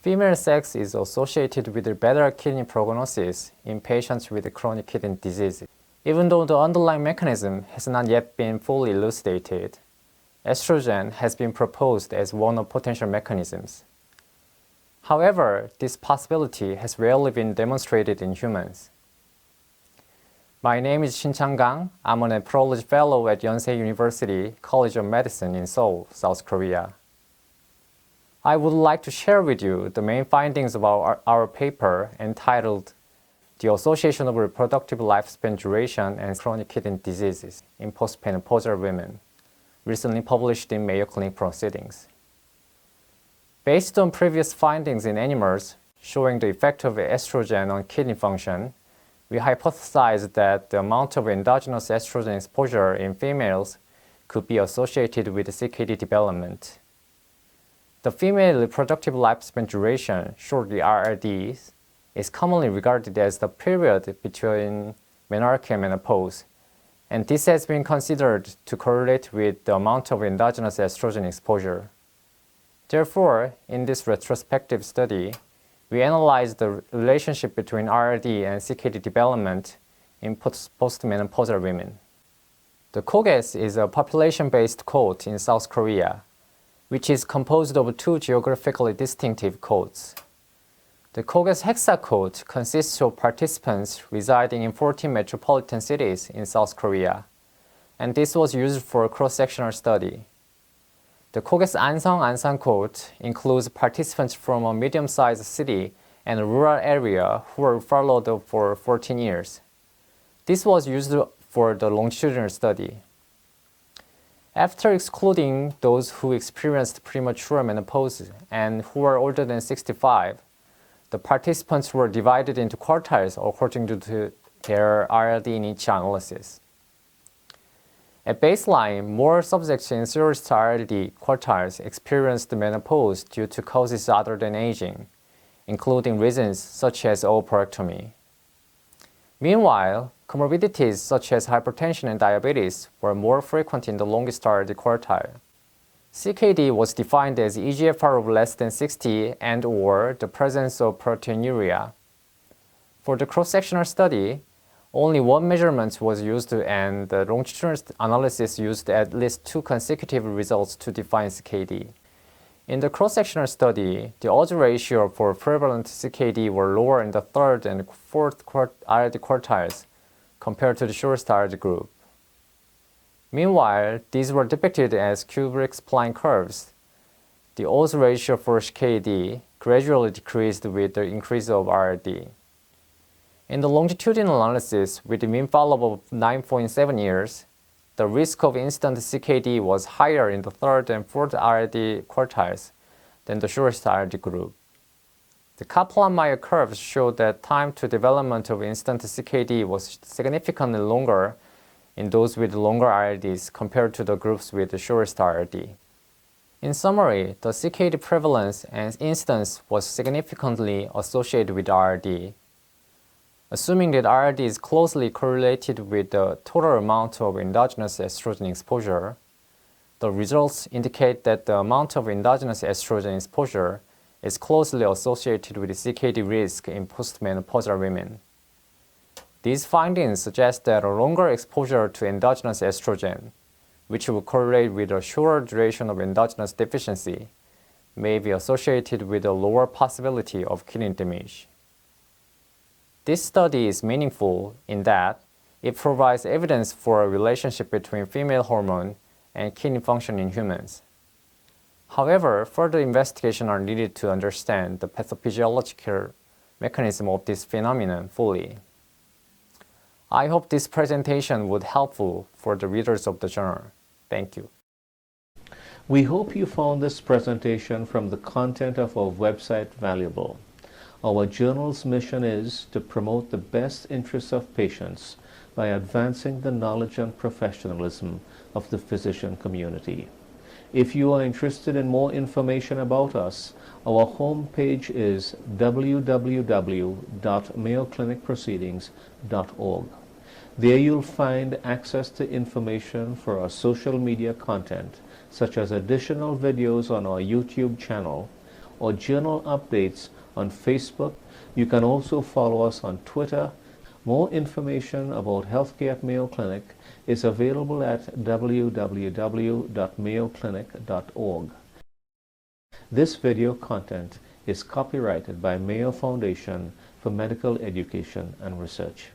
Female sex is associated with better kidney prognosis in patients with chronic kidney disease. Even though the underlying mechanism has not yet been fully elucidated, estrogen has been proposed as one of potential mechanisms. However, this possibility has rarely been demonstrated in humans. My name is Shin Chang-gang. I'm an nephrology fellow at Yonsei University College of Medicine in Seoul, South Korea. I would like to share with you the main findings of our paper entitled The Association of Reproductive Lifespan Duration and Chronic Kidney Diseases in Postmenopausal Women, recently published in Mayo Clinic Proceedings. Based on previous findings in animals showing the effect of estrogen on kidney function, we hypothesized that the amount of endogenous estrogen exposure in females could be associated with CKD development. The female reproductive lifespan duration, shortly RRD, is commonly regarded as the period between menarche and menopause, and this has been considered to correlate with the amount of endogenous estrogen exposure. Therefore, in this retrospective study, we analyzed the relationship between RRD and CKD development in postmenopausal women. The COGES is a population-based code in South Korea, which is composed of two geographically distinctive codes. The COGES hexa code consists of participants residing in 14 metropolitan cities in South Korea, and this was used for a cross-sectional study. The COGES Ansang code includes participants from a medium-sized city and a rural area who were followed for 14 years. This was used for the longitudinal study. After excluding those who experienced premature menopause and who were older than 65, the participants were divided into quartiles according to their RLD in each analysis. At baseline, more subjects in serous RLD quartiles experienced menopause due to causes other than aging, including reasons such as oophorectomy. Meanwhile, comorbidities such as hypertension and diabetes were more frequent in the longest RLD quartile. CKD was defined as eGFR of less than 60 and/or the presence of proteinuria. For the cross-sectional study, only one measurement was used and the longitudinal analysis used at least two consecutive results to define CKD. In the cross-sectional study, the odds ratio for prevalent CKD were lower in the third and fourth RLD quartiles compared to the shortest RLD group. Meanwhile, these were depicted as cubic spline curves. The odds ratio for CKD gradually decreased with the increase of RLD. In the longitudinal analysis, with a mean follow-up of 9.7 years, the risk of instant CKD was higher in the third and fourth RLD quartiles than the shortest RLD group. The Kaplan-Meier curves showed that time to development of instant CKD was significantly longer in those with longer RLDs compared to the groups with the shortest RLD. In summary, the CKD prevalence and incidence was significantly associated with RLD. Assuming that RLD is closely correlated with the total amount of endogenous estrogen exposure, the results indicate that the amount of endogenous estrogen exposure is closely associated with CKD risk in postmenopausal women. These findings suggest that a longer exposure to endogenous estrogen, which will correlate with a shorter duration of endogenous deficiency, may be associated with a lower possibility of kidney damage. This study is meaningful in that it provides evidence for a relationship between female hormone and kidney function in humans. However, further investigation are needed to understand the pathophysiological mechanism of this phenomenon fully. I hope this presentation would be helpful for the readers of the journal. Thank you. We hope you found this presentation from the content of our website valuable. Our journal's mission is to promote the best interests of patients by advancing the knowledge and professionalism of the physician community. If you are interested in more information about us, our homepage is www.mayoclinicproceedings.org. There you'll find access to information for our social media content, such as additional videos on our YouTube channel, or journal updates on Facebook. You can also follow us on Twitter. More information about healthcare at Mayo Clinic is available at www.mayoclinic.org. This video content is copyrighted by Mayo Foundation for Medical Education and Research.